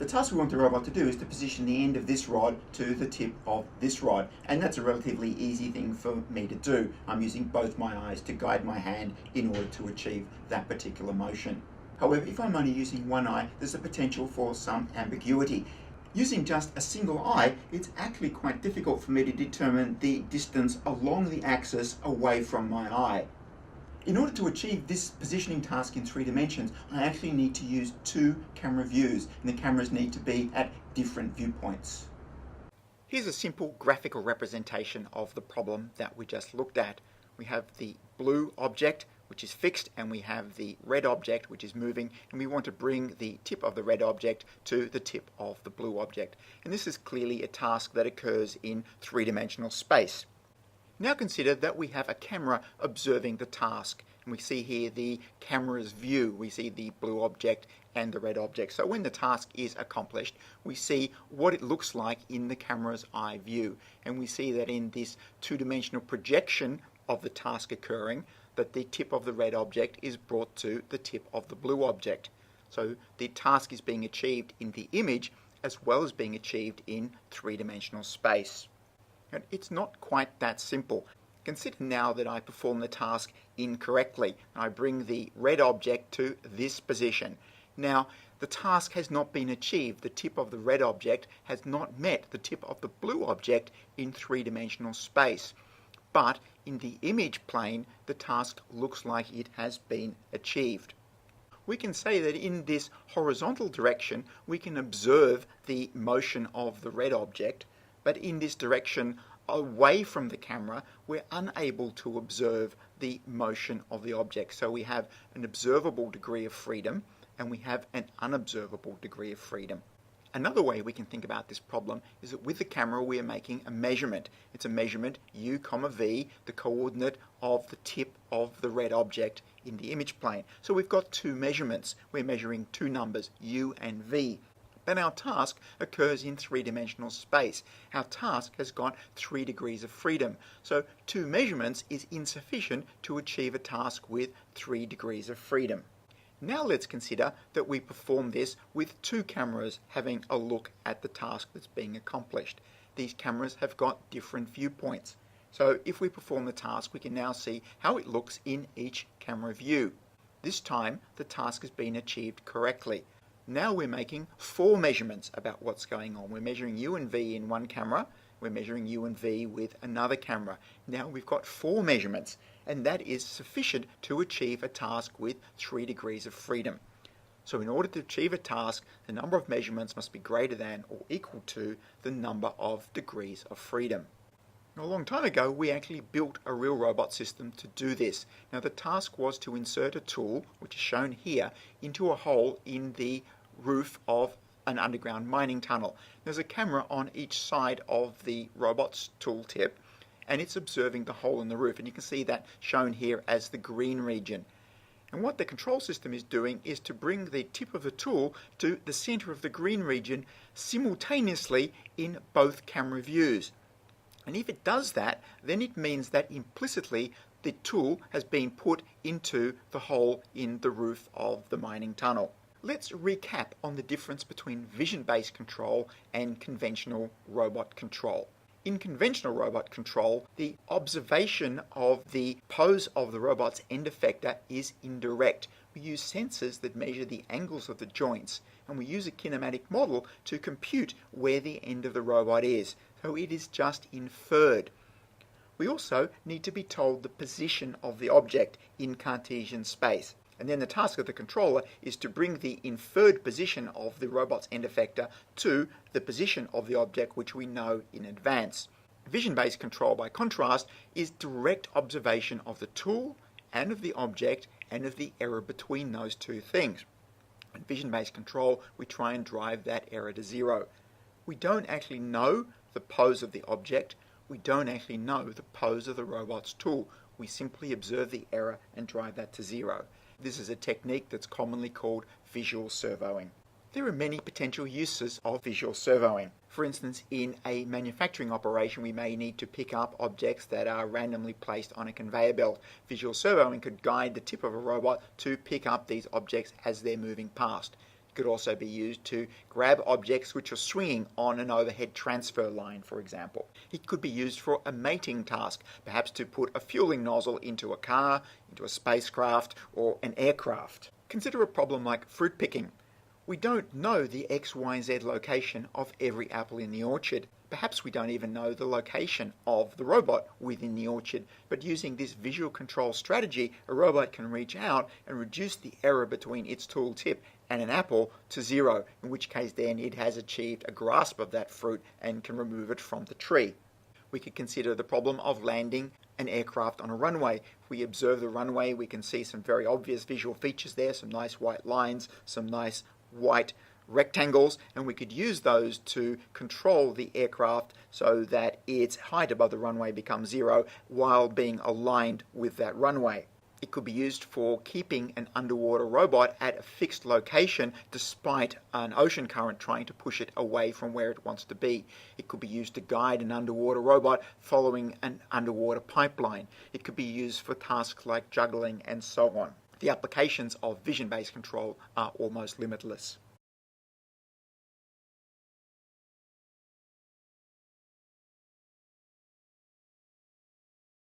The task we want the robot to do is to position the end of this rod to the tip of this rod, and that's a relatively easy thing for me to do. I'm using both my eyes to guide my hand in order to achieve that particular motion. However, if I'm only using one eye, there's a potential for some ambiguity. Using just a single eye, it's actually quite difficult for me to determine the distance along the axis away from my eye. In order to achieve this positioning task in 3 dimensions, I actually need to use 2 camera views, and the cameras need to be at different viewpoints. Here's a simple graphical representation of the problem that we just looked at. We have the blue object, which is fixed, and we have the red object, which is moving, and we want to bring the tip of the red object to the tip of the blue object. And this is clearly a task that occurs in 3-dimensional space. Now consider that we have a camera observing the task, and we see here the camera's view. We see the blue object and the red object. So when the task is accomplished, we see what it looks like in the camera's eye view, and we see that in this 2-dimensional projection of the task occurring, that the tip of the red object is brought to the tip of the blue object. So the task is being achieved in the image as well as being achieved in 3-dimensional space. And it's not quite that simple. Consider now that I perform the task incorrectly. I bring the red object to this position. Now, the task has not been achieved. The tip of the red object has not met the tip of the blue object in 3-dimensional space. But in the image plane, the task looks like it has been achieved. We can say that in this horizontal direction, we can observe the motion of the red object, but in this direction away from the camera, we're unable to observe the motion of the object. So we have an observable degree of freedom and we have an unobservable degree of freedom. Another way we can think about this problem is that with the camera we are making a measurement. It's a measurement u, v, the coordinate of the tip of the red object in the image plane. So we've got 2 measurements. We're measuring 2 numbers, u and v. But our task occurs in 3-dimensional space. Our task has got 3 degrees of freedom. So 2 measurements is insufficient to achieve a task with 3 degrees of freedom. Now let's consider that we perform this with 2 cameras having a look at the task that's being accomplished. These cameras have got different viewpoints. So if we perform the task, we can now see how it looks in each camera view. This time the task has been achieved correctly. Now we're making 4 measurements about what's going on. We're measuring u and v in one camera. We're measuring u and v with another camera. Now we've got 4 measurements, and that is sufficient to achieve a task with 3 degrees of freedom. So in order to achieve a task, the number of measurements must be greater than or equal to the number of degrees of freedom. Now, a long time ago, we actually built a real robot system to do this. Now the task was to insert a tool, which is shown here, into a hole in the roof of an underground mining tunnel. There's a camera on each side of the robot's tooltip, and it's observing the hole in the roof, and you can see that shown here as the green region. And what the control system is doing is to bring the tip of the tool to the center of the green region simultaneously in both camera views. And if it does that, then it means that implicitly the tool has been put into the hole in the roof of the mining tunnel. Let's recap on the difference between vision-based control and conventional robot control. In conventional robot control, the observation of the pose of the robot's end effector is indirect. We use sensors that measure the angles of the joints, and we use a kinematic model to compute where the end of the robot is. So it is just inferred. We also need to be told the position of the object in Cartesian space. And then the task of the controller is to bring the inferred position of the robot's end effector to the position of the object which we know in advance. Vision-based control, by contrast, is direct observation of the tool and of the object and of the error between those 2 things. In vision-based control, we try and drive that error to 0. We don't actually know the pose of the object. We don't actually know the pose of the robot's tool. We simply observe the error and drive that to 0. This is a technique that's commonly called visual servoing. There are many potential uses of visual servoing. For instance, in a manufacturing operation, we may need to pick up objects that are randomly placed on a conveyor belt. Visual servoing could guide the tip of a robot to pick up these objects as they're moving past. It could also be used to grab objects which are swinging on an overhead transfer line, for example. It could be used for a mating task, perhaps to put a fueling nozzle into a car, into a spacecraft, or an aircraft. Consider a problem like fruit picking. We don't know the X, Y, Z location of every apple in the orchard. Perhaps we don't even know the location of the robot within the orchard, but using this visual control strategy, a robot can reach out and reduce the error between its tool tip and an apple to zero, in which case then it has achieved a grasp of that fruit and can remove it from the tree. We could consider the problem of landing an aircraft on a runway. If we observe the runway, we can see some very obvious visual features there, some nice white lines, some nice white rectangles, and we could use those to control the aircraft so that its height above the runway becomes zero while being aligned with that runway. It could be used for keeping an underwater robot at a fixed location despite an ocean current trying to push it away from where it wants to be. It could be used to guide an underwater robot following an underwater pipeline. It could be used for tasks like juggling and so on. The applications of vision-based control are almost limitless.